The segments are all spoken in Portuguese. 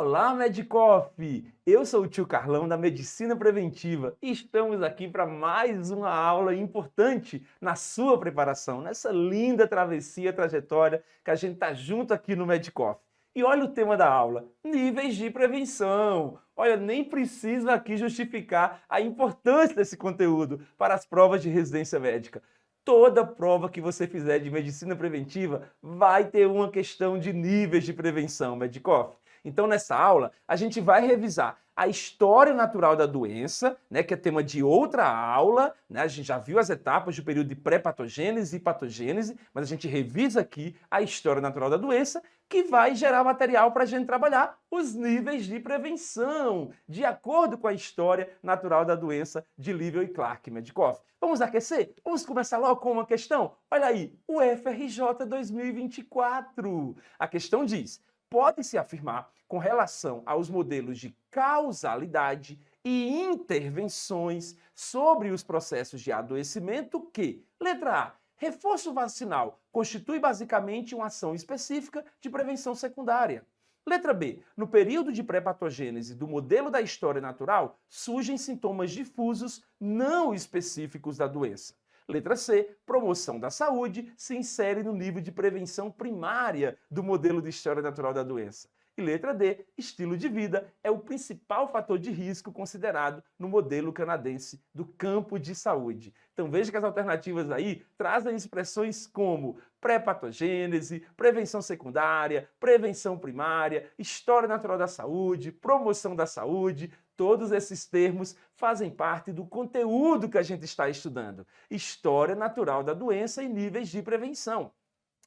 Olá, Medicoff! Eu sou o tio Carlão da Medicina Preventiva e estamos aqui para mais uma aula importante na sua preparação, nessa linda trajetória que a gente está junto aqui no Medicoff. E olha o tema da aula, níveis de prevenção. Olha, nem preciso aqui justificar a importância desse conteúdo para as provas de residência médica. Toda prova que você fizer de medicina preventiva vai ter uma questão de níveis de prevenção, Medicoff. Então, nessa aula, a gente vai revisar a história natural da doença, né, que é tema de outra aula, né? A gente já viu as etapas do período de pré-patogênese e patogênese, mas a gente revisa aqui a história natural da doença, que vai gerar material para a gente trabalhar os níveis de prevenção, de acordo com a história natural da doença de Livell e Clark, Medicoff. Vamos aquecer? Vamos começar logo com uma questão? Olha aí, o FRJ 2024. A questão diz: pode-se afirmar, com relação aos modelos de causalidade e intervenções sobre os processos de adoecimento, que, letra A, reforço vacinal constitui basicamente uma ação específica de prevenção secundária. Letra B, no período de pré-patogênese do modelo da história natural, surgem sintomas difusos não específicos da doença. Letra C, promoção da saúde se insere no nível de prevenção primária do modelo de história natural da doença. E letra D, estilo de vida é o principal fator de risco considerado no modelo canadense do campo de saúde. Então veja que as alternativas aí trazem expressões como pré-patogênese, prevenção secundária, prevenção primária, história natural da saúde, promoção da saúde. Todos esses termos fazem parte do conteúdo que a gente está estudando. História natural da doença e níveis de prevenção.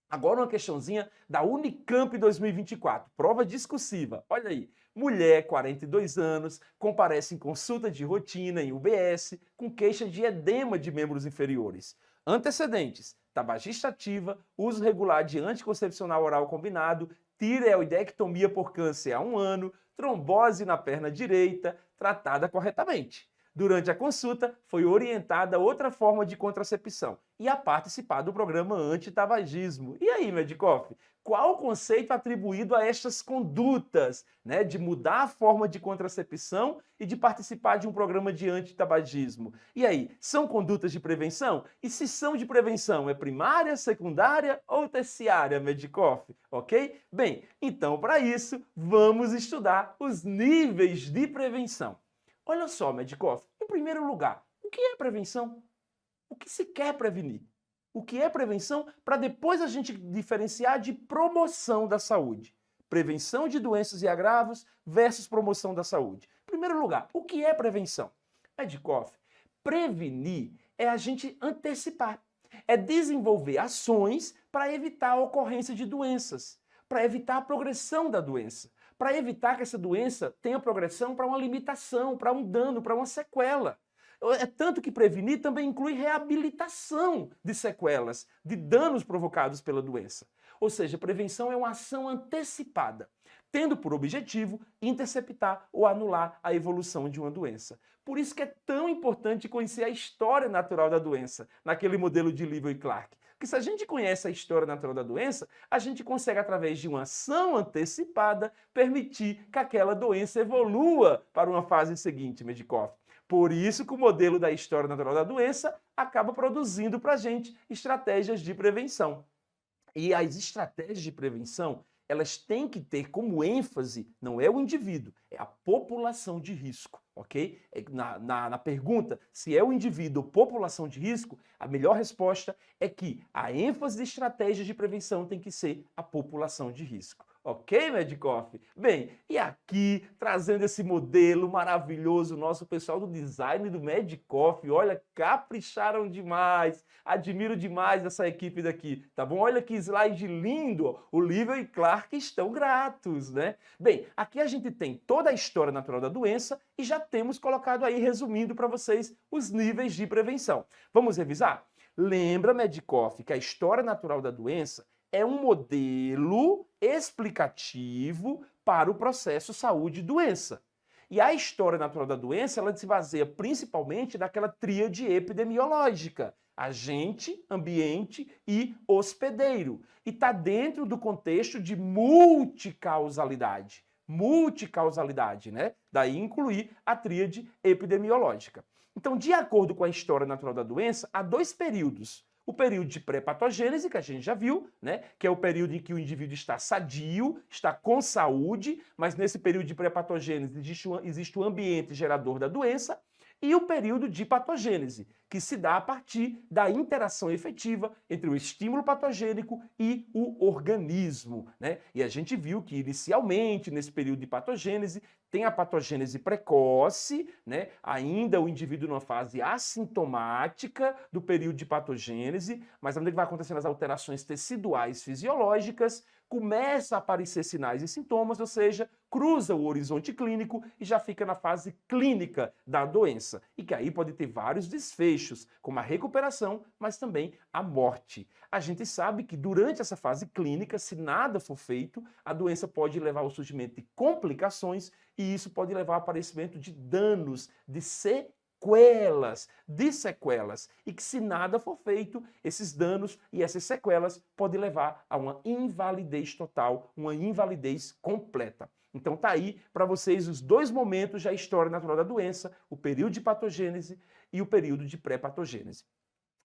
Agora uma questãozinha da Unicamp 2024, prova discursiva. Olha aí, mulher, 42 anos, comparece em consulta de rotina em UBS com queixa de edema de membros inferiores. Antecedentes: tabagista ativa, uso regular de anticoncepcional oral combinado, tireoidectomia por câncer há 1 ano, trombose na perna direita, tratada corretamente. Durante a consulta, foi orientada outra forma de contracepção e a participar do programa antitabagismo. E aí, Medicoff, qual o conceito atribuído a estas condutas, né, de mudar a forma de contracepção e de participar de um programa de antitabagismo? E aí, são condutas de prevenção? E se são de prevenção, é primária, secundária ou terciária, Medicoff? Ok? Bem, então para isso, vamos estudar os níveis de prevenção. Olha só, Medicoff, em primeiro lugar, o que é prevenção? O que se quer prevenir? O que é prevenção para depois a gente diferenciar de promoção da saúde. Prevenção de doenças e agravos versus promoção da saúde. Em primeiro lugar, o que é prevenção? Medicoff, prevenir é a gente antecipar, é desenvolver ações para evitar a ocorrência de doenças, para evitar a progressão da doença, para evitar que essa doença tenha progressão para uma limitação, para um dano, para uma sequela. É tanto que prevenir também inclui reabilitação de sequelas, de danos provocados pela doença. Ou seja, prevenção é uma ação antecipada, tendo por objetivo interceptar ou anular a evolução de uma doença. Por isso que é tão importante conhecer a história natural da doença, naquele modelo de Livell e Clark. Porque se a gente conhece a história natural da doença, a gente consegue, através de uma ação antecipada, permitir que aquela doença evolua para uma fase seguinte, Medicoff. Por isso que o modelo da história natural da doença acaba produzindo para a gente estratégias de prevenção. E as estratégias de prevenção, elas têm que ter como ênfase, não é o indivíduo, é a população de risco, ok? Na pergunta se é o indivíduo ou população de risco, a melhor resposta é que a ênfase de estratégias de prevenção tem que ser a população de risco. Ok, Medicoff? Bem, e aqui, trazendo esse modelo maravilhoso, nosso pessoal do design do Medicoff, olha, capricharam demais, admiro demais essa equipe daqui, tá bom? Olha que slide lindo, o Livell e Clark estão gratos, né? Bem, aqui a gente tem toda a história natural da doença e já temos colocado aí, resumindo para vocês, os níveis de prevenção. Vamos revisar? Lembra, Medicoff, que a história natural da doença é um modelo explicativo para o processo saúde-doença. E a história natural da doença, ela se baseia principalmente naquela tríade epidemiológica: agente, ambiente e hospedeiro. E está dentro do contexto de multicausalidade. multicausalidade, né? Daí incluir a tríade epidemiológica. Então, de acordo com a história natural da doença, há dois períodos. O período de pré-patogênese, que a gente já viu, né? Que é o período em que o indivíduo está sadio, está com saúde, mas nesse período de pré-patogênese existe o ambiente gerador da doença, e o período de patogênese, que se dá a partir da interação efetiva entre o estímulo patogênico e o organismo, né? E a gente viu que inicialmente, nesse período de patogênese, tem a patogênese precoce, né? Ainda o indivíduo numa fase assintomática do período de patogênese, mas à medida que vai acontecendo as alterações teciduais fisiológicas, começa a aparecer sinais e sintomas, ou seja, cruza o horizonte clínico e já fica na fase clínica da doença. E que aí pode ter vários desfechos, como a recuperação, mas também a morte. A gente sabe que durante essa fase clínica, se nada for feito, a doença pode levar ao surgimento de complicações e isso pode levar ao aparecimento de danos, de sequelas, e que se nada for feito, esses danos e essas sequelas podem levar a uma invalidez total, uma invalidez completa. Então tá aí para vocês os dois momentos da história natural da doença, o período de patogênese e o período de pré-patogênese.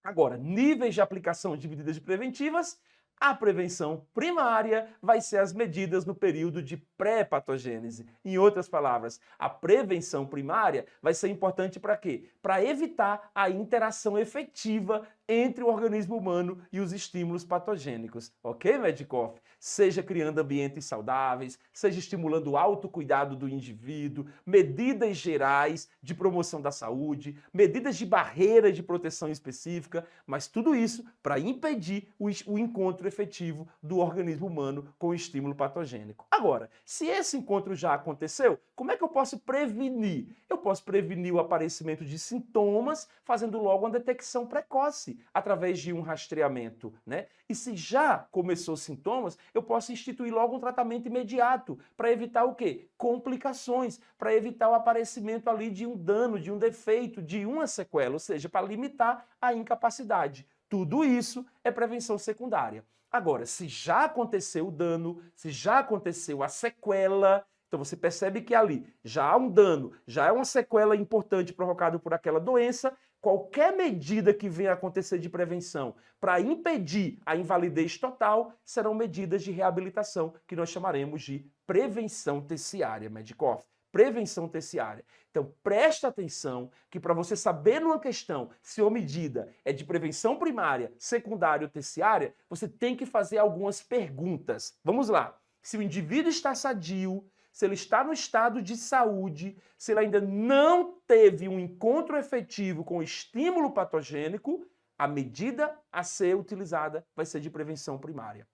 Agora, níveis de aplicação de medidas preventivas. A prevenção primária vai ser as medidas no período de pré-patogênese. Em outras palavras, a prevenção primária vai ser importante para quê? Para evitar a interação efetiva entre o organismo humano e os estímulos patogênicos. Ok, Medikoff? Seja criando ambientes saudáveis, seja estimulando o autocuidado do indivíduo, medidas gerais de promoção da saúde, medidas de barreira de proteção específica, mas tudo isso para impedir o encontro efetivo do organismo humano com o estímulo patogênico. Agora, se esse encontro já aconteceu, como é que eu posso prevenir? Eu posso prevenir o aparecimento de sintomas fazendo logo uma detecção precoce, através de um rastreamento, né? E se já começou sintomas, eu posso instituir logo um tratamento imediato para evitar o quê? Complicações, para evitar o aparecimento ali de um dano, de um defeito, de uma sequela, ou seja, para limitar a incapacidade. Tudo isso é prevenção secundária. Agora, se já aconteceu o dano, se já aconteceu a sequela, então você percebe que ali já há um dano, já é uma sequela importante provocada por aquela doença, qualquer medida que venha a acontecer de prevenção para impedir a invalidez total serão medidas de reabilitação que nós chamaremos de prevenção terciária, Medikoff. Prevenção terciária. Então, presta atenção que para você saber numa questão se uma medida é de prevenção primária, secundária ou terciária, você tem que fazer algumas perguntas. Vamos lá. Se o indivíduo está sadio, se ele está no estado de saúde, se ele ainda não teve um encontro efetivo com o estímulo patogênico, a medida a ser utilizada vai ser de prevenção primária.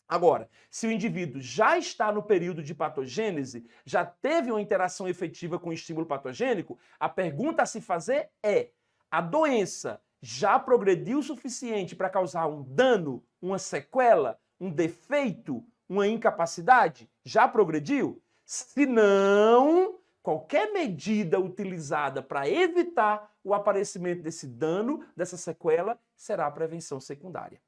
Agora, se o indivíduo já está no período de patogênese, já teve uma interação efetiva com o estímulo patogênico, a pergunta a se fazer é: a doença já progrediu o suficiente para causar um dano, uma sequela, um defeito, uma incapacidade? Já progrediu? Se não, qualquer medida utilizada para evitar o aparecimento desse dano, dessa sequela, será a prevenção secundária.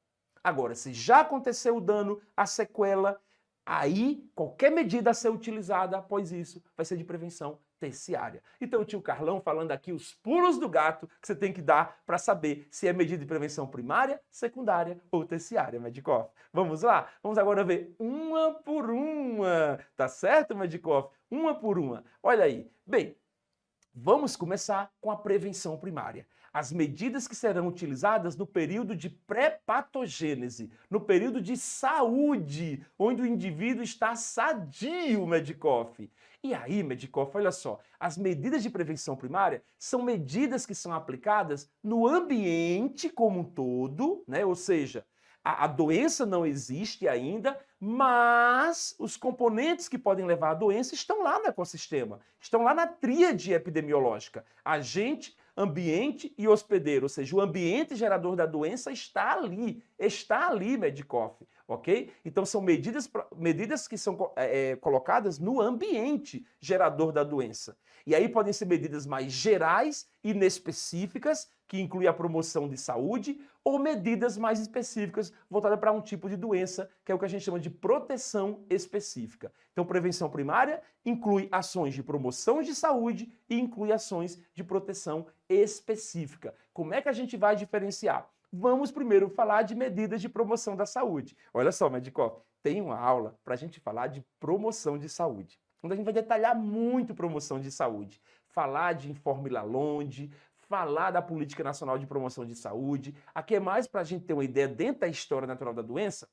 Agora, se já aconteceu o dano, a sequela, aí qualquer medida a ser utilizada após isso vai ser de prevenção terciária. Então o tio Carlão falando aqui os pulos do gato que você tem que dar para saber se é medida de prevenção primária, secundária ou terciária, Medikoff. Vamos lá? Vamos agora ver uma por uma. Tá certo, Medikoff? Uma por uma. Olha aí. Bem, vamos começar com a prevenção primária. As medidas que serão utilizadas no período de pré-patogênese, no período de saúde, onde o indivíduo está sadio, Medikoff. E aí, Medikoff, olha só, as medidas de prevenção primária são medidas que são aplicadas no ambiente como um todo, né? Ou seja, a doença não existe ainda, mas os componentes que podem levar à doença estão lá no ecossistema, estão lá na tríade epidemiológica. Agente, ambiente e hospedeiro, ou seja, o ambiente gerador da doença está ali, Medikoff, ok? Então são medidas medidas que são colocadas no ambiente gerador da doença. E aí podem ser medidas mais gerais, inespecíficas, que incluem a promoção de saúde, ou medidas mais específicas, voltadas para um tipo de doença, que é o que a gente chama de proteção específica. Então, prevenção primária inclui ações de promoção de saúde e inclui ações de proteção específica. Como é que a gente vai diferenciar? Vamos primeiro falar de medidas de promoção da saúde. Olha só, Medicoff, tem uma aula para a gente falar de promoção de saúde, onde a gente vai detalhar muito promoção de saúde, falar de Informe Lalonde, falar da Política Nacional de Promoção de Saúde. Aqui é mais para a gente ter uma ideia dentro da história natural da doença.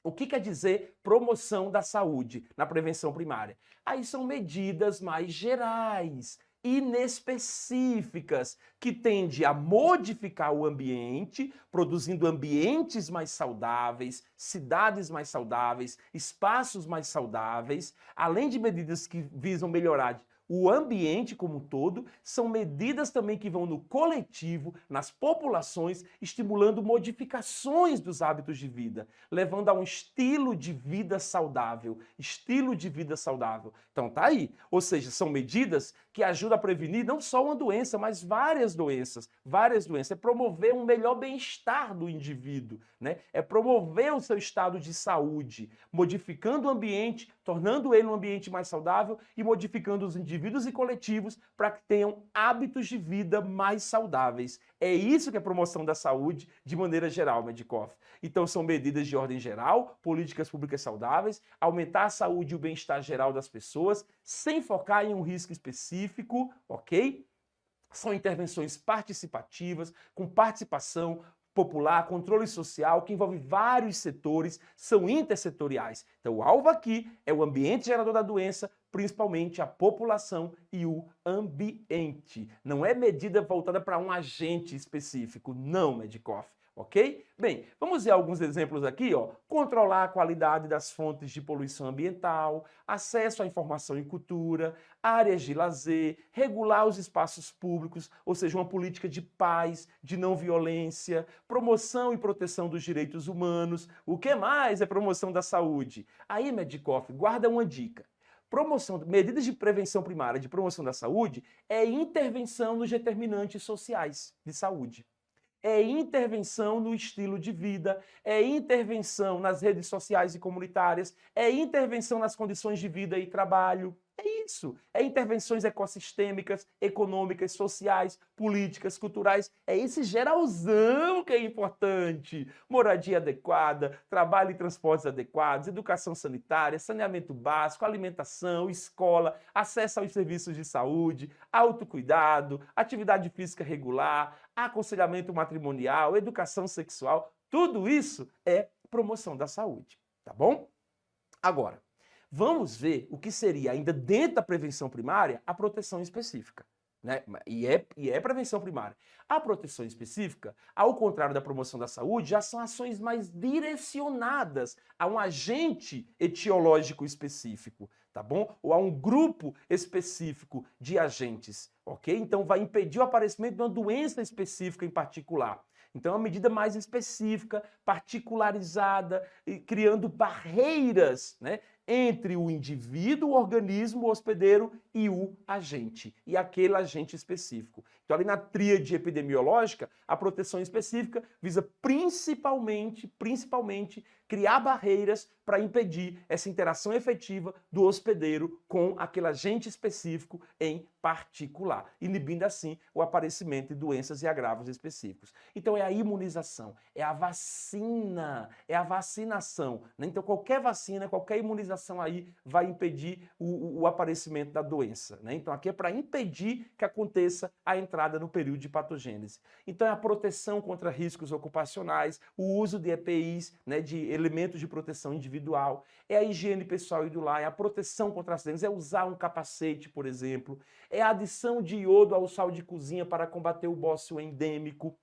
O que quer dizer promoção da saúde na prevenção primária? Aí são medidas mais gerais, inespecíficas, que tendem a modificar o ambiente, produzindo ambientes mais saudáveis, cidades mais saudáveis, espaços mais saudáveis, além de medidas que visam melhorar o ambiente como um todo, são medidas também que vão no coletivo, nas populações, estimulando modificações dos hábitos de vida, levando a um estilo de vida saudável. Estilo de vida saudável. Então tá aí. Ou seja, são medidas que ajudam a prevenir não só uma doença, mas várias doenças. Várias doenças. É promover um melhor bem-estar do indivíduo, né? É promover o seu estado de saúde, modificando o ambiente, tornando ele um ambiente mais saudável e modificando os indivíduos e coletivos para que tenham hábitos de vida mais saudáveis. É isso que é promoção da saúde de maneira geral, Medicoff. Então são medidas de ordem geral, políticas públicas saudáveis, aumentar a saúde e o bem-estar geral das pessoas, sem focar em um risco específico, ok? São intervenções participativas, com participação popular, controle social, que envolve vários setores, são intersetoriais. Então, o alvo aqui é o ambiente gerador da doença, principalmente a população e o ambiente. Não é medida voltada para um agente específico, não, Medicoff. Ok? Bem, vamos ver alguns exemplos aqui, ó. Controlar a qualidade das fontes de poluição ambiental, acesso à informação e cultura, áreas de lazer, regular os espaços públicos, ou seja, uma política de paz, de não violência, promoção e proteção dos direitos humanos. O que mais é promoção da saúde? Aí, Medicoff, guarda uma dica. Medidas de prevenção primária de promoção da saúde é intervenção nos determinantes sociais de saúde. É intervenção no estilo de vida, é intervenção nas redes sociais e comunitárias, é intervenção nas condições de vida e trabalho. É isso. É intervenções ecossistêmicas, econômicas, sociais, políticas, culturais. É esse geralzão que é importante. Moradia adequada, trabalho e transportes adequados, educação sanitária, saneamento básico, alimentação, escola, acesso aos serviços de saúde, autocuidado, atividade física regular, aconselhamento matrimonial, educação sexual. Tudo isso é promoção da saúde, tá bom? Agora, vamos ver o que seria, ainda dentro da prevenção primária, a proteção específica. Né? E é prevenção primária. A proteção específica, ao contrário da promoção da saúde, já são ações mais direcionadas a um agente etiológico específico, tá bom? Ou a um grupo específico de agentes, ok? Então vai impedir o aparecimento de uma doença específica em particular. Então é uma medida mais específica, particularizada, criando barreiras, né, entre o indivíduo, o organismo, o hospedeiro e o agente, e aquele agente específico. Então, ali na tríade epidemiológica, a proteção específica visa principalmente criar barreiras para impedir essa interação efetiva do hospedeiro com aquele agente específico em particular, inibindo assim o aparecimento de doenças e agravos específicos. Então é a imunização, é a vacina, é a vacinação, né? Então qualquer vacina, qualquer imunização aí vai impedir o aparecimento da doença, né? Então aqui é para impedir que aconteça a entrada no período de patogênese. Então é a proteção contra riscos ocupacionais, o uso de EPIs, né, de elementos de proteção individual, é a higiene pessoal e do lar, é a proteção contra acidentes, é usar um capacete, por exemplo, é a adição de iodo ao sal de cozinha para combater o bócio endêmico,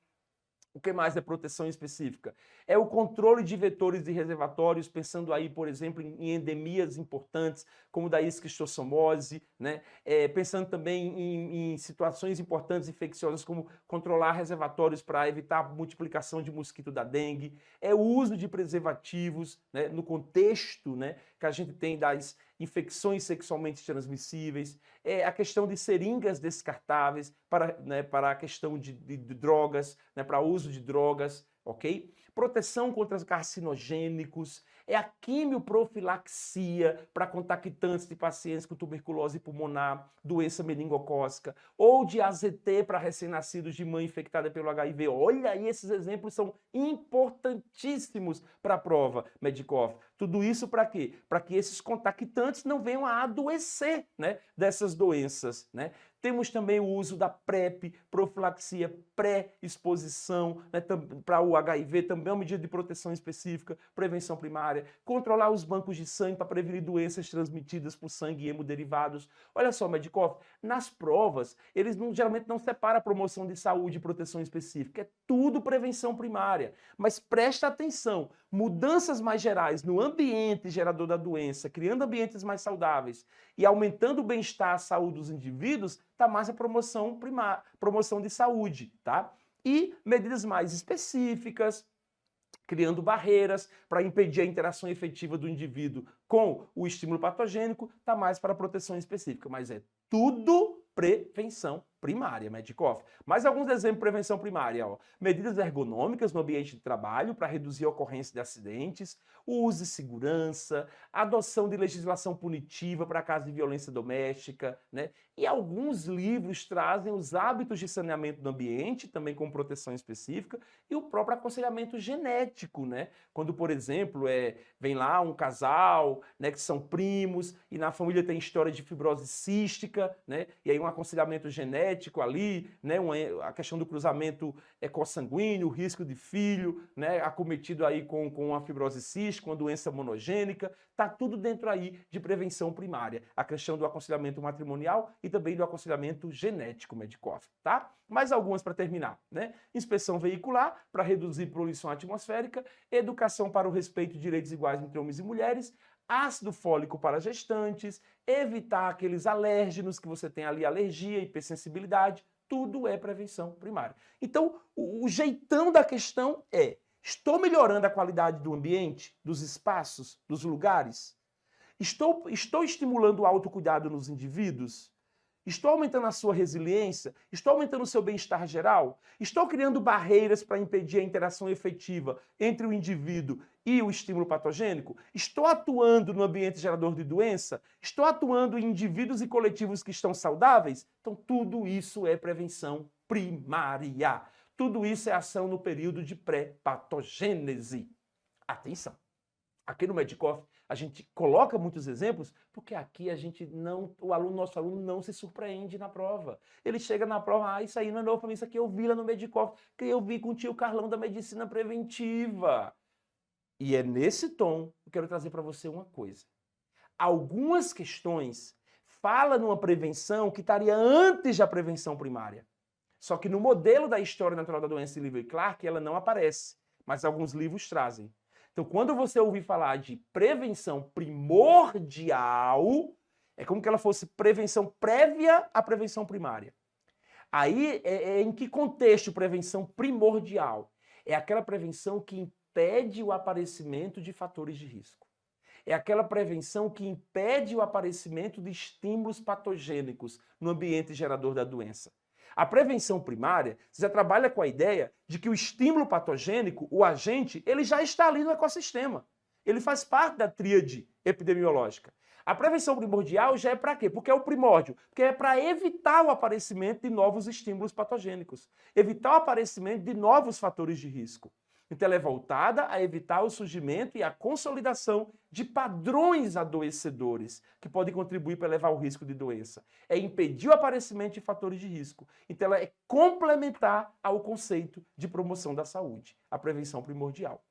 O que mais é proteção específica? É o controle de vetores e reservatórios, pensando aí, por exemplo, em endemias importantes, como da esquistossomose, né? Pensando também em situações importantes infecciosas, como controlar reservatórios para evitar a multiplicação de mosquito da dengue. É o uso de preservativos, né, no contexto, né, que a gente tem das infecções sexualmente transmissíveis. É a questão de seringas descartáveis para, né, para a questão de drogas, né, para uso de drogas, ok? Proteção contra carcinogênicos, é a quimioprofilaxia para contactantes de pacientes com tuberculose pulmonar, doença meningocócica, ou de AZT para recém-nascidos de mãe infectada pelo HIV. Olha aí, esses exemplos são importantíssimos para a prova, Medicoff. Tudo isso para quê? Para que esses contactantes não venham a adoecer, né, dessas doenças, né? Temos também o uso da PrEP, profilaxia pré-exposição, né, para o HIV, também é uma medida de proteção específica, prevenção primária, controlar os bancos de sangue para prevenir doenças transmitidas por sangue e hemoderivados. Olha só, Medicoff, nas provas, eles geralmente não separam a promoção de saúde e proteção específica, é tudo prevenção primária. Mas presta atenção, mudanças mais gerais no ambiente gerador da doença, criando ambientes mais saudáveis e aumentando o bem-estar, a saúde dos indivíduos, está mais a promoção primária, promoção de saúde, tá? E medidas mais específicas, criando barreiras para impedir a interação efetiva do indivíduo com o estímulo patogênico, está mais para a proteção específica, mas é tudo prevenção primária, Medicoff. Mais alguns exemplos de prevenção primária, ó. Medidas ergonômicas no ambiente de trabalho para reduzir a ocorrência de acidentes, o uso de segurança, adoção de legislação punitiva para casos de violência doméstica, né? E alguns livros trazem os hábitos de saneamento do ambiente, também com proteção específica, e o próprio aconselhamento genético, né? Quando, por exemplo, vem lá um casal, né, que são primos, e na família tem história de fibrose cística, né? E aí um aconselhamento genético ali, né? A questão do cruzamento consanguíneo, o risco de filho, né, acometido aí com uma fibrose cística, uma doença monogênica, tá tudo dentro aí de prevenção primária. A questão do aconselhamento matrimonial e também do aconselhamento genético, Medicoff, tá? Mais algumas para terminar, né? Inspeção veicular para reduzir poluição atmosférica, educação para o respeito de direitos iguais entre homens e mulheres, ácido fólico para gestantes, evitar aqueles alérgenos que você tem ali, alergia, hipersensibilidade, tudo é prevenção primária. Então, o jeitão da questão é: estou melhorando a qualidade do ambiente, dos espaços, dos lugares? Estou estimulando o autocuidado nos indivíduos? Estou aumentando a sua resiliência? Estou aumentando o seu bem-estar geral? Estou criando barreiras para impedir a interação efetiva entre o indivíduo e o estímulo patogênico? Estou atuando no ambiente gerador de doença? Estou atuando em indivíduos e coletivos que estão saudáveis? Então, tudo isso é prevenção primária. Tudo isso é ação no período de pré-patogênese. Atenção! Aqui no Medicoff, a gente coloca muitos exemplos, porque aqui a gente não, nosso aluno não se surpreende na prova. Ele chega na prova, isso aí não é novo para mim, isso aqui eu vi lá no Medicoff, que eu vi com o tio Carlão da medicina preventiva. E é nesse tom que eu quero trazer para você uma coisa. Algumas questões falam numa prevenção que estaria antes da prevenção primária. Só que no modelo da História Natural da Doença de Lewis e Clark, ela não aparece, mas alguns livros trazem. Então, quando você ouvir falar de prevenção primordial, é como que ela fosse prevenção prévia à prevenção primária. Aí, em que contexto prevenção primordial? É aquela prevenção que impede o aparecimento de fatores de risco. É aquela prevenção que impede o aparecimento de estímulos patogênicos no ambiente gerador da doença. A prevenção primária, você já trabalha com a ideia de que o estímulo patogênico, o agente, ele já está ali no ecossistema. Ele faz parte da tríade epidemiológica. A prevenção primordial já é para quê? Porque é o primórdio. Porque é para evitar o aparecimento de novos estímulos patogênicos. Evitar o aparecimento de novos fatores de risco. Então ela é voltada a evitar o surgimento e a consolidação de padrões adoecedores que podem contribuir para elevar o risco de doença. É impedir o aparecimento de fatores de risco. Então ela é complementar ao conceito de promoção da saúde, a prevenção primordial.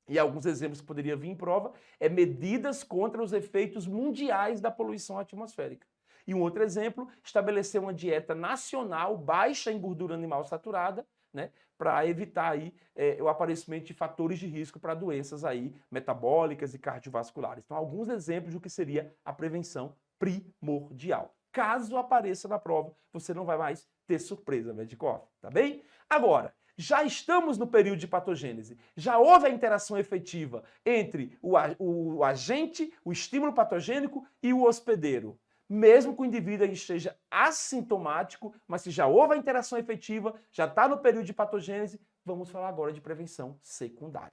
E alguns exemplos que poderiam vir em prova é medidas contra os efeitos mundiais da poluição atmosférica. E um outro exemplo, estabelecer uma dieta nacional baixa em gordura animal saturada, né, para evitar aí o aparecimento de fatores de risco para doenças aí metabólicas e cardiovasculares. Então, alguns exemplos do que seria a prevenção primordial. Caso apareça na prova, você não vai mais ter surpresa, Medikoff, tá bem? Agora, já estamos no período de patogênese. Já houve a interação efetiva entre o agente, o estímulo patogênico e o hospedeiro. Mesmo que o indivíduo esteja assintomático, mas se já houve a interação efetiva, já está no período de patogênese, vamos falar agora de prevenção secundária.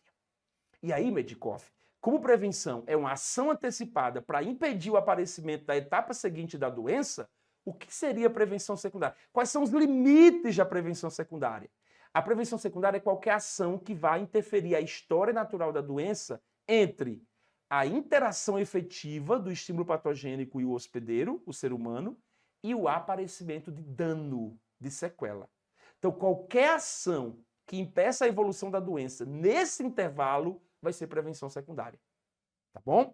E aí, Medikoff, como prevenção é uma ação antecipada para impedir o aparecimento da etapa seguinte da doença, o que seria prevenção secundária? Quais são os limites da prevenção secundária? A prevenção secundária é qualquer ação que vai interferir a história natural da doença entre a interação efetiva do estímulo patogênico e o hospedeiro, o ser humano, e o aparecimento de dano, de sequela. Então, qualquer ação que impeça a evolução da doença nesse intervalo vai ser prevenção secundária. Tá bom?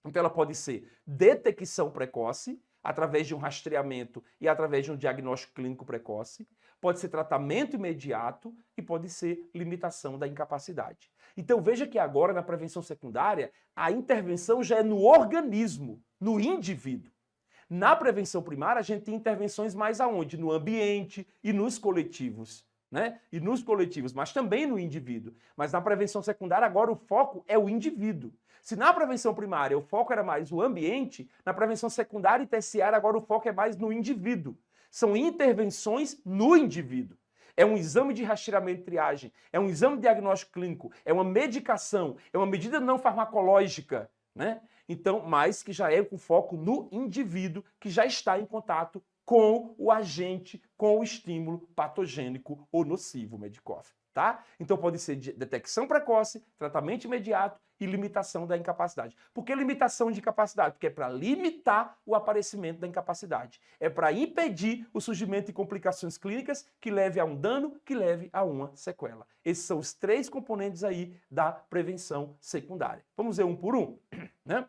Então, ela pode ser detecção precoce, através de um rastreamento e através de um diagnóstico clínico precoce, pode ser tratamento imediato e pode ser limitação da incapacidade. Então veja que agora na prevenção secundária, a intervenção já é no organismo, no indivíduo. Na prevenção primária, a gente tem intervenções mais aonde? No ambiente e nos coletivos. Né? E nos coletivos, mas também no indivíduo. Mas na prevenção secundária, agora o foco é o indivíduo. Se na prevenção primária o foco era mais o ambiente, na prevenção secundária e terciária agora o foco é mais no indivíduo. São intervenções no indivíduo. É um exame de rastreamento e triagem, é um exame de diagnóstico clínico, é uma medicação, é uma medida não farmacológica, né? Então, mas que já é com foco no indivíduo que já está em contato com o agente, com o estímulo patogênico ou nocivo, Medikoff, tá? Então pode ser de detecção precoce, tratamento imediato e limitação da incapacidade. Por que limitação de incapacidade? Porque é para limitar o aparecimento da incapacidade. É para impedir o surgimento de complicações clínicas que leve a um dano, que leve a uma sequela. Esses são os três componentes aí da prevenção secundária. Vamos ver um por um, né?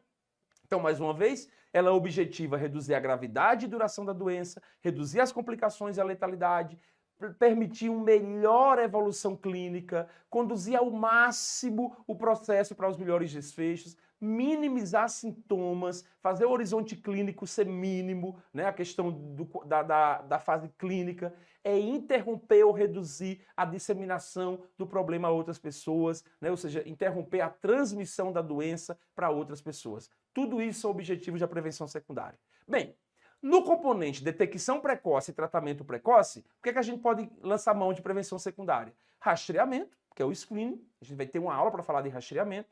Então, mais uma vez, ela objetiva reduzir a gravidade e duração da doença, reduzir as complicações e a letalidade, permitir uma melhor evolução clínica, conduzir ao máximo o processo para os melhores desfechos, minimizar sintomas, fazer o horizonte clínico ser mínimo, né? A questão da fase clínica, é interromper ou reduzir a disseminação do problema a outras pessoas, né? Ou seja, interromper a transmissão da doença para outras pessoas. Tudo isso são objetivos da prevenção secundária. Bem, no componente detecção precoce e tratamento precoce, o que é que a gente pode lançar mão de prevenção secundária? Rastreamento, que é o screening, a gente vai ter uma aula para falar de rastreamento,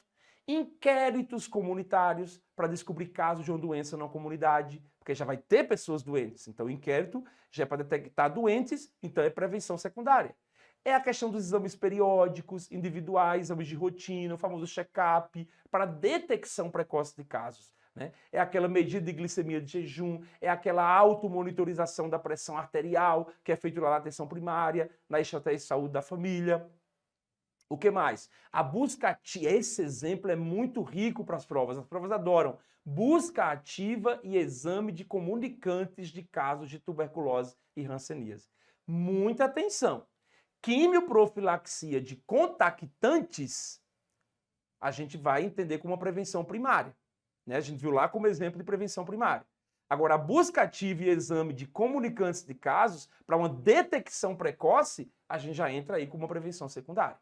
inquéritos comunitários para descobrir casos de uma doença na comunidade, porque já vai ter pessoas doentes, então o inquérito já é para detectar doentes, então é prevenção secundária. É a questão dos exames periódicos, individuais, exames de rotina, o famoso check-up, para detecção precoce de casos. Né? É aquela medida de glicemia de jejum, é aquela automonitorização da pressão arterial, que é feito lá na atenção primária, na estratégia de saúde da família. O que mais? A busca ativa, esse exemplo é muito rico para as provas adoram. Busca ativa e exame de comunicantes de casos de tuberculose e hanseníase. Muita atenção! Quimioprofilaxia de contactantes, a gente vai entender como uma prevenção primária. Né? A gente viu lá como exemplo de prevenção primária. Agora, a busca ativa e exame de comunicantes de casos, para uma detecção precoce, a gente já entra aí como uma prevenção secundária.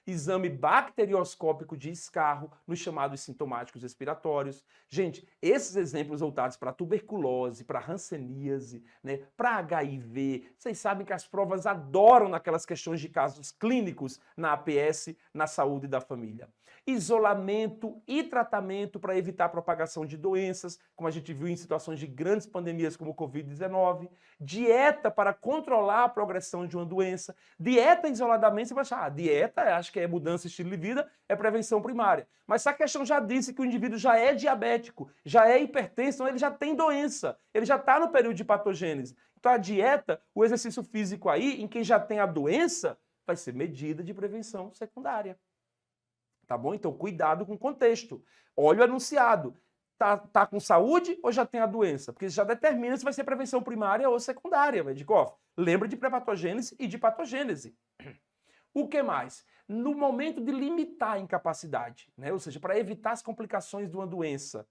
Exame bacterioscópico de escarro nos chamados sintomáticos respiratórios. Gente, esses exemplos voltados para tuberculose, para hanseníase, né, para HIV, vocês sabem que as provas adoram naquelas questões de casos clínicos na APS, na saúde da família. Isolamento e tratamento para evitar a propagação de doenças, como a gente viu em situações de grandes pandemias como o Covid-19. Dieta para controlar a progressão de uma doença. Dieta isoladamente, você vai achar, dieta, acho que é mudança de estilo de vida, é prevenção primária. Mas essa questão já disse que o indivíduo já é diabético, já é hipertenso, então ele já tem doença, ele já está no período de patogênese. Então a dieta, o exercício físico aí, em quem já tem a doença, vai ser medida de prevenção secundária. Tá bom? Então cuidado com o contexto. Olha o anunciado. Tá com saúde ou já tem a doença? Porque isso já determina se vai ser prevenção primária ou secundária, Medikoff. Lembra de pré-patogênese e de patogênese. O que mais? No momento de limitar a incapacidade, né? Ou seja, para evitar as complicações de uma doença,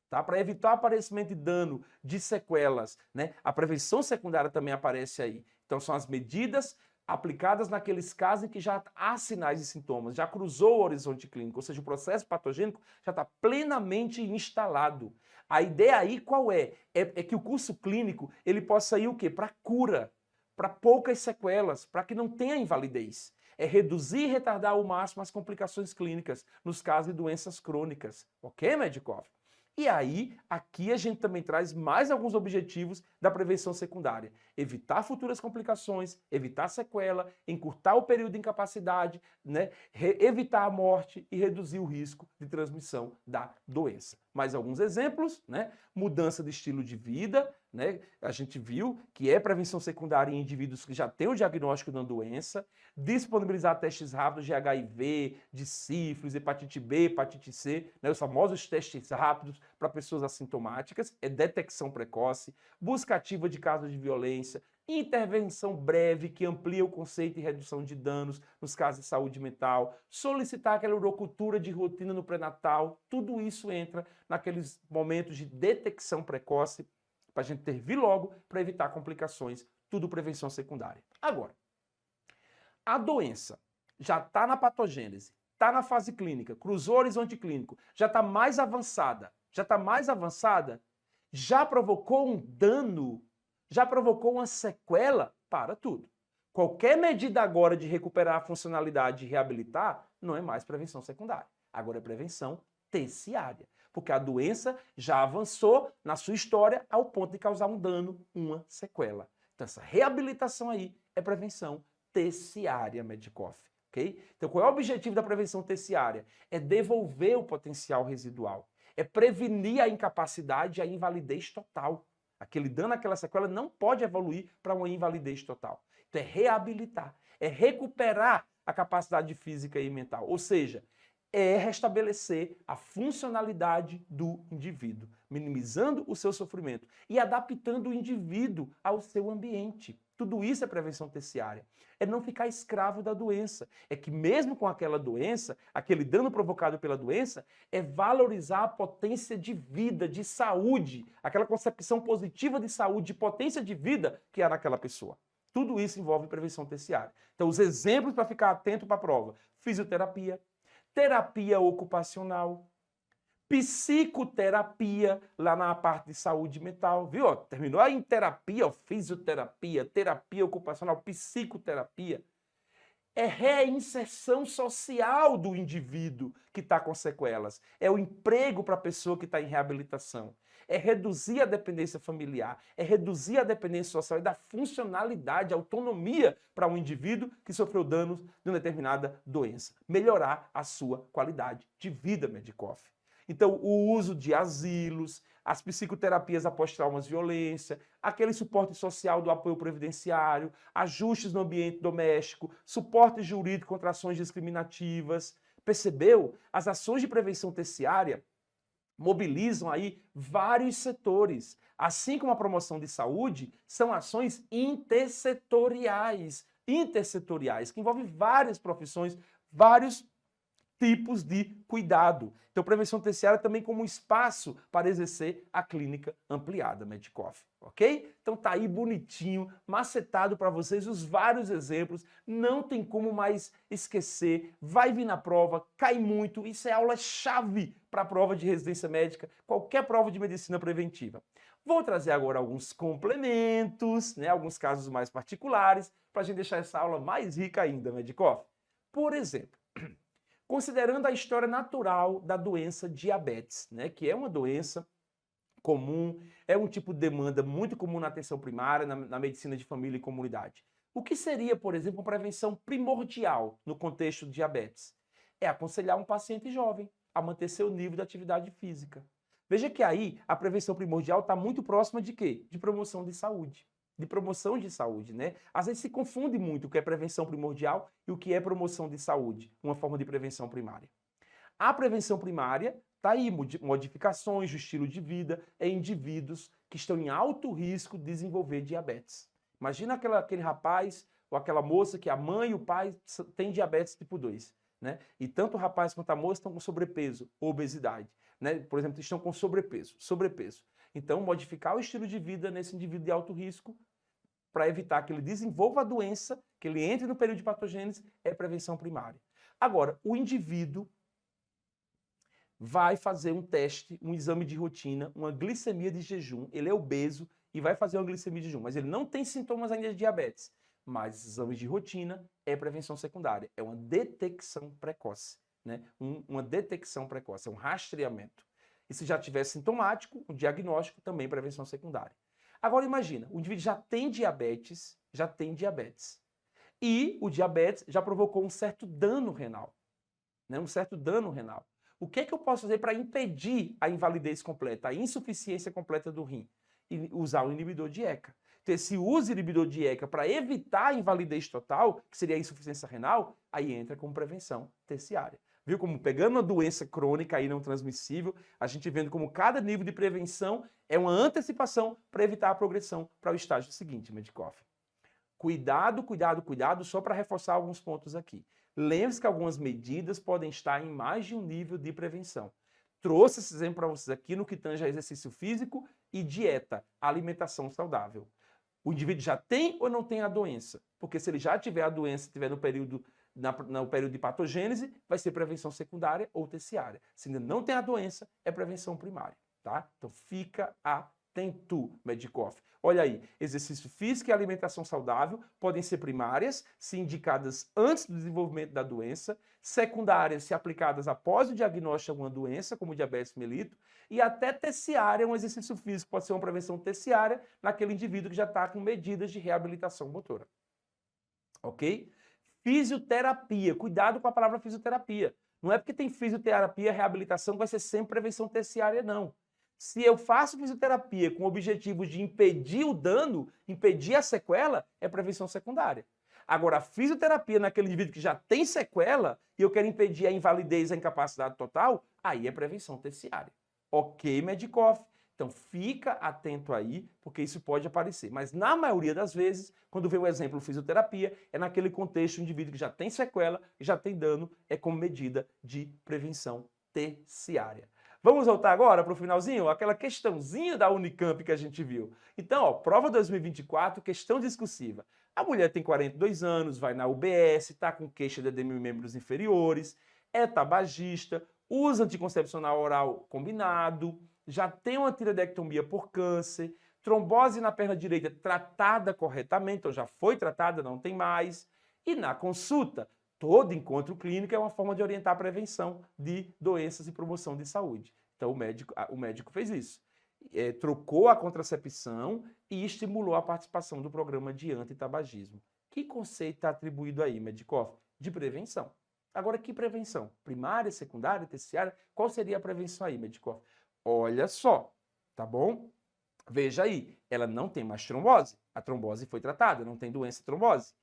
tá? Para evitar o aparecimento de dano, de sequelas, né? A prevenção secundária também aparece aí. Então são as medidas aplicadas naqueles casos em que já há sinais e sintomas, já cruzou o horizonte clínico, ou seja, o processo patogênico já está plenamente instalado. A ideia aí qual é? É que o curso clínico ele possa ir o quê? Para cura, para poucas sequelas, para que não tenha invalidez. É reduzir e retardar ao máximo as complicações clínicas nos casos de doenças crônicas. Ok, Medikov? E aí, aqui a gente também traz mais alguns objetivos da prevenção secundária. Evitar futuras complicações, evitar sequela, encurtar o período de incapacidade, né? Evitar a morte e reduzir o risco de transmissão da doença. Mais alguns exemplos, né? Mudança de estilo de vida, né? A gente viu que é prevenção secundária em indivíduos que já têm o diagnóstico da doença, disponibilizar testes rápidos de HIV, de sífilis, hepatite B, hepatite C, né? Os famosos testes rápidos para pessoas assintomáticas, é detecção precoce, busca ativa de casos de violência, intervenção breve que amplia o conceito de redução de danos nos casos de saúde mental, solicitar aquela urocultura de rotina no pré-natal, tudo isso entra naqueles momentos de detecção precoce para a gente intervir logo para evitar complicações, tudo prevenção secundária. Agora, a doença já está na patogênese, está na fase clínica, cruzou o horizonte clínico, já está mais avançada, já provocou um dano, já provocou uma sequela, para tudo. Qualquer medida agora de recuperar a funcionalidade e reabilitar não é mais prevenção secundária. Agora é prevenção terciária, porque a doença já avançou na sua história ao ponto de causar um dano, uma sequela. Então essa reabilitação aí é prevenção terciária, Medikov. Okay? Então qual é o objetivo da prevenção terciária? É devolver o potencial residual. É prevenir a incapacidade e a invalidez total. Aquele dano, aquela sequela não pode evoluir para uma invalidez total. Então é reabilitar, é recuperar a capacidade física e mental. Ou seja, é restabelecer a funcionalidade do indivíduo, minimizando o seu sofrimento e adaptando o indivíduo ao seu ambiente. Tudo isso é prevenção terciária. É não ficar escravo da doença. É que mesmo com aquela doença, aquele dano provocado pela doença, é valorizar a potência de vida, de saúde, aquela concepção positiva de saúde, de potência de vida que há naquela pessoa. Tudo isso envolve prevenção terciária. Então, os exemplos para ficar atento para a prova: fisioterapia, terapia ocupacional, psicoterapia, lá na parte de saúde mental, viu? Ó, terminou aí em terapia, ó, fisioterapia, terapia ocupacional, psicoterapia. É reinserção social do indivíduo que está com sequelas. É o emprego para a pessoa que está em reabilitação. É reduzir a dependência familiar, é reduzir a dependência social e dar funcionalidade, autonomia para um indivíduo que sofreu danos de uma determinada doença. Melhorar a sua qualidade de vida, Medikov. Então, o uso de asilos, as psicoterapias após traumas de violência, aquele suporte social do apoio previdenciário, ajustes no ambiente doméstico, suporte jurídico contra ações discriminativas. Percebeu? As ações de prevenção terciária mobilizam aí vários setores. Assim como a promoção de saúde, são ações intersetoriais, que envolvem várias profissões, vários tipos de cuidado. Então, prevenção terciária também como um espaço para exercer a clínica ampliada, Medikov, ok? Então tá aí bonitinho, macetado para vocês os vários exemplos, não tem como mais esquecer, vai vir na prova, cai muito, isso é aula-chave para a prova de residência médica, qualquer prova de medicina preventiva. Vou trazer agora alguns complementos, né, alguns casos mais particulares, para a gente deixar essa aula mais rica ainda, Medikov. Por exemplo, considerando a história natural da doença diabetes, né, que é uma doença comum, é um tipo de demanda muito comum na atenção primária, na medicina de família e comunidade. O que seria, por exemplo, uma prevenção primordial no contexto de diabetes? É aconselhar um paciente jovem a manter seu nível de atividade física. Veja que aí a prevenção primordial está muito próxima de quê? De promoção de saúde. Né? Às vezes se confunde muito o que é prevenção primordial e o que é promoção de saúde, uma forma de prevenção primária. A prevenção primária está aí, modificações do estilo de vida em indivíduos que estão em alto risco de desenvolver diabetes. Imagina aquele rapaz ou aquela moça que a mãe e o pai têm diabetes tipo 2, né? E tanto o rapaz quanto a moça estão com sobrepeso, obesidade, né? Por exemplo, estão com sobrepeso. Então, modificar o estilo de vida nesse indivíduo de alto risco para evitar que ele desenvolva a doença, que ele entre no período de patogênese, é prevenção primária. Agora, o indivíduo vai fazer um teste, um exame de rotina, uma glicemia de jejum, ele é obeso e vai fazer uma glicemia de jejum, mas ele não tem sintomas ainda de diabetes. Mas exame de rotina é prevenção secundária, é uma detecção precoce, né? Uma detecção precoce, é um rastreamento. E se já tiver sintomático, um diagnóstico, também prevenção secundária. Agora imagina, o indivíduo já tem diabetes, e o diabetes já provocou um certo dano renal, né? Um certo dano renal. O que é que eu posso fazer para impedir a invalidez completa, a insuficiência completa do rim? E usar o inibidor de ECA. Então, se usa o inibidor de ECA para evitar a invalidez total, que seria a insuficiência renal, aí entra como prevenção terciária. Viu como pegando uma doença crônica aí não transmissível, a gente vendo como cada nível de prevenção é uma antecipação para evitar a progressão para o estágio seguinte, Medicoff. Cuidado, cuidado, cuidado, só para reforçar alguns pontos aqui. Lembre-se que algumas medidas podem estar em mais de um nível de prevenção. Trouxe esse exemplo para vocês aqui no que tange a exercício físico e dieta, alimentação saudável. O indivíduo já tem ou não tem a doença? Porque se ele já tiver a doença, estiver no período de patogênese, vai ser prevenção secundária ou terciária. Se ainda não tem a doença, é prevenção primária, tá? Então fica atento, Medicoff. Olha aí, exercício físico e alimentação saudável podem ser primárias, se indicadas antes do desenvolvimento da doença, secundárias se aplicadas após o diagnóstico de alguma doença, como diabetes mellitus, e até terciária, um exercício físico pode ser uma prevenção terciária naquele indivíduo que já está com medidas de reabilitação motora. Ok? Fisioterapia. Cuidado com a palavra fisioterapia. Não é porque tem fisioterapia, reabilitação, que vai ser sempre prevenção terciária, não. Se eu faço fisioterapia com o objetivo de impedir o dano, impedir a sequela, é prevenção secundária. Agora, a fisioterapia naquele indivíduo que já tem sequela e eu quero impedir a invalidez, a incapacidade total, aí é prevenção terciária. Ok, Medicoff? Então fica atento aí, porque isso pode aparecer. Mas na maioria das vezes, quando vem o exemplo fisioterapia, é naquele contexto, o indivíduo que já tem sequela, já tem dano, é como medida de prevenção terciária. Vamos voltar agora para o finalzinho? Aquela questãozinha da Unicamp que a gente viu. Então, ó, prova 2024, questão discursiva. A mulher tem 42 anos, vai na UBS, está com queixa de edema em membros inferiores, é tabagista, usa anticoncepcional oral combinado, já tem uma tireoidectomia por câncer, trombose na perna direita tratada corretamente, então já foi tratada, não tem mais. E na consulta, todo encontro clínico é uma forma de orientar a prevenção de doenças e promoção de saúde. Então o médico fez isso. Trocou a contracepção e estimulou a participação do programa de antitabagismo. Que conceito está atribuído aí, Medicoff? De prevenção. Agora, que prevenção? Primária, secundária, terciária? Qual seria a prevenção aí, Medicoff? Olha só, tá bom? Veja aí, ela não tem mais trombose. A trombose foi tratada, não tem doença de trombose.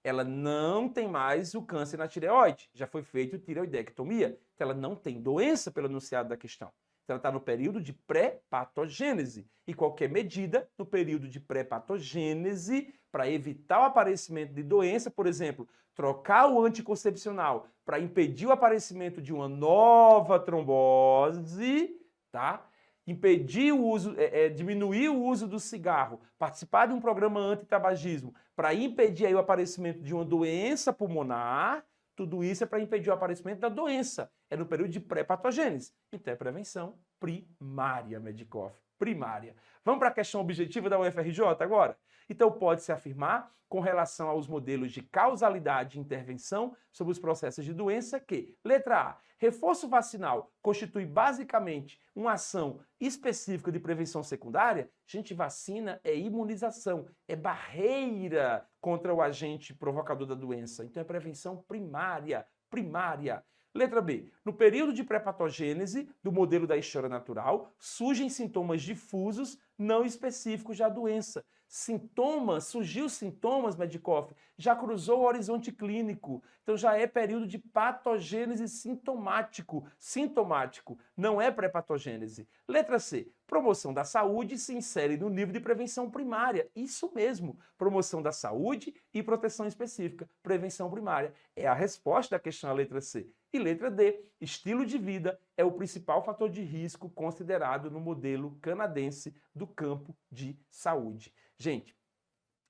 Ela não tem mais o câncer na tireoide, já foi feita tireoidectomia. Então ela não tem doença pelo enunciado da questão. Então ela está no período de pré-patogênese. E qualquer medida no período de pré-patogênese para evitar o aparecimento de doença, por exemplo, trocar o anticoncepcional para impedir o aparecimento de uma nova trombose, tá? Impedir o uso, diminuir o uso do cigarro, participar de um programa antitabagismo para impedir aí o aparecimento de uma doença pulmonar, tudo isso é para impedir o aparecimento da doença. É no período de pré-patogênese. Então é prevenção primária, Medicoff. Primária. Vamos para a questão objetiva da UFRJ agora? Então pode-se afirmar, com relação aos modelos de causalidade e intervenção sobre os processos de doença, que, letra A, reforço vacinal constitui basicamente uma ação específica de prevenção secundária. Gente, vacina é imunização, é barreira contra o agente provocador da doença. Então é prevenção primária, primária. Letra B. No período de pré-patogênese do modelo da história natural, surgem sintomas difusos não específicos da doença. Surgiu sintomas, Medicoff, já cruzou o horizonte clínico. Então já é período de patogênese sintomático. Sintomático, não é pré-patogênese. Letra C. Promoção da saúde se insere no nível de prevenção primária. Isso mesmo, promoção da saúde e proteção específica. Prevenção primária. É a resposta da questão, a letra C. E letra D, estilo de vida é o principal fator de risco considerado no modelo canadense do campo de saúde. Gente,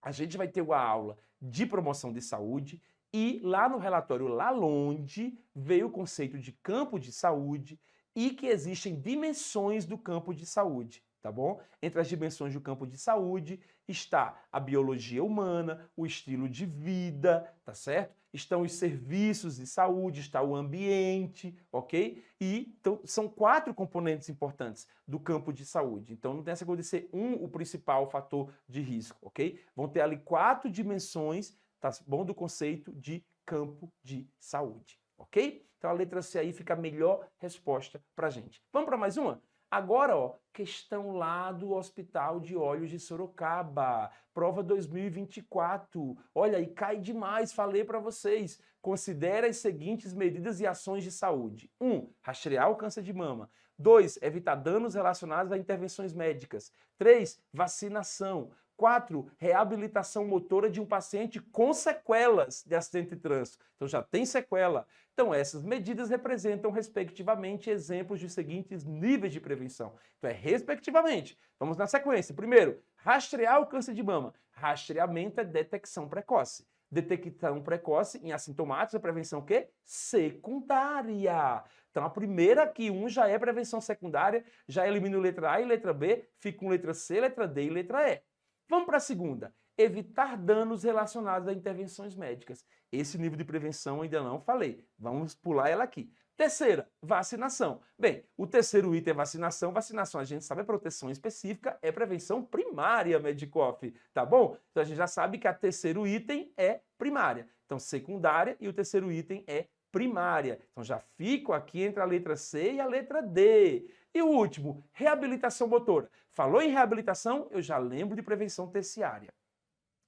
a gente vai ter uma aula de promoção de saúde e lá no relatório Lalonde veio o conceito de campo de saúde e que existem dimensões do campo de saúde, tá bom? Entre as dimensões do campo de saúde está a biologia humana, o estilo de vida, tá certo? Estão os serviços de saúde, está o ambiente, ok? E então, são 4 componentes importantes do campo de saúde. Então não tem essa coisa de ser o principal fator de risco, ok? Vão ter ali 4 dimensões, tá bom? Do conceito de campo de saúde, ok? Então a letra C aí fica a melhor resposta pra gente. Vamos para mais uma? Agora, ó, questão lá do Hospital de Olhos de Sorocaba, prova 2024. Olha aí, cai demais, falei para vocês. Considere as seguintes medidas e ações de saúde. 1. Rastrear o câncer de mama. 2. Evitar danos relacionados a intervenções médicas. 3. Vacinação. 4. Reabilitação motora de um paciente com sequelas de acidente de trânsito. Então já tem sequela. Então essas medidas representam, respectivamente, exemplos dos seguintes níveis de prevenção. Então é respectivamente. Vamos na sequência. Primeiro, rastrear o câncer de mama. Rastreamento é detecção precoce. Detecção precoce em assintomáticos, a prevenção o quê? Secundária. Então a primeira aqui, já é prevenção secundária, já elimino letra A e letra B, fico com letra C, letra D e letra E. Vamos para a segunda. Evitar danos relacionados a intervenções médicas. Esse nível de prevenção ainda não falei. Vamos pular ela aqui. Terceira, vacinação. Bem, o terceiro item é vacinação. Vacinação, a gente sabe, é proteção específica, é prevenção primária, Medicoff, tá bom? Então a gente já sabe que o terceiro item é primária. Então secundária e o terceiro item é primária. Então já fico aqui entre a letra C e a letra D. E o último, reabilitação motora. Falou em reabilitação, eu já lembro de prevenção terciária.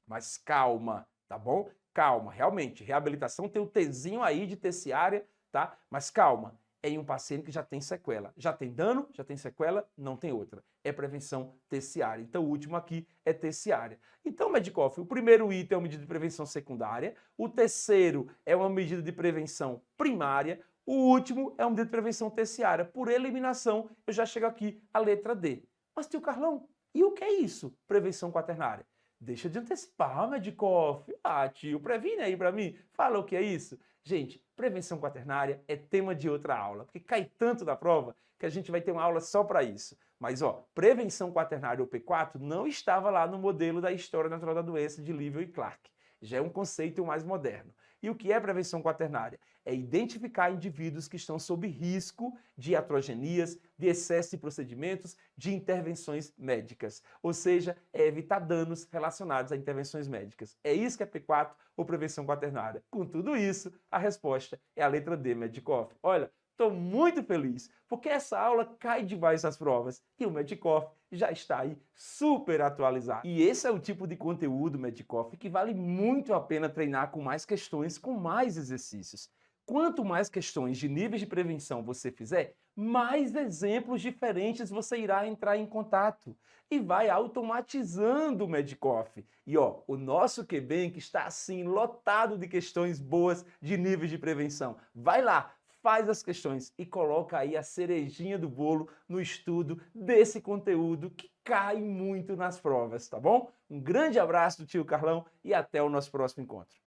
Mas calma, tá bom? Calma, realmente, reabilitação tem o Tzinho aí de terciária, tá? Mas calma, é em um paciente que já tem sequela. Já tem dano, já tem sequela, não tem outra. É prevenção terciária. Então o último aqui é terciária. Então, Medicoff, o primeiro item é uma medida de prevenção secundária, o terceiro é uma medida de prevenção primária, o último é uma medida de prevenção terciária. Por eliminação, eu já chego aqui à letra D. Mas, tio Carlão, e o que é isso? Prevenção quaternária. Deixa de antecipar, Medicoff. Ah, tio, previne aí para mim. Fala o que é isso. Gente, prevenção quaternária é tema de outra aula, porque cai tanto da prova que a gente vai ter uma aula só para isso. Mas, ó, prevenção quaternária ou P4 não estava lá no modelo da História Natural da Doença de Livell e Clark. Já é um conceito mais moderno. E o que é prevenção quaternária? É identificar indivíduos que estão sob risco de iatrogenias, de excesso de procedimentos, de intervenções médicas. Ou seja, é evitar danos relacionados a intervenções médicas. É isso que é P4 ou prevenção quaternária. Com tudo isso, a resposta é a letra D, Medicoff. Olha, estou muito feliz, porque essa aula cai demais nas provas e o Medicoff já está aí super atualizado. E esse é o tipo de conteúdo, Medicoff, que vale muito a pena treinar com mais questões, com mais exercícios. Quanto mais questões de níveis de prevenção você fizer, mais exemplos diferentes você irá entrar em contato. E vai automatizando o Medicoff. E ó, o nosso QBank está assim, lotado de questões boas de níveis de prevenção. Vai lá! Faz as questões e coloca aí a cerejinha do bolo no estudo desse conteúdo que cai muito nas provas, tá bom? Um grande abraço do tio Carlão e até o nosso próximo encontro.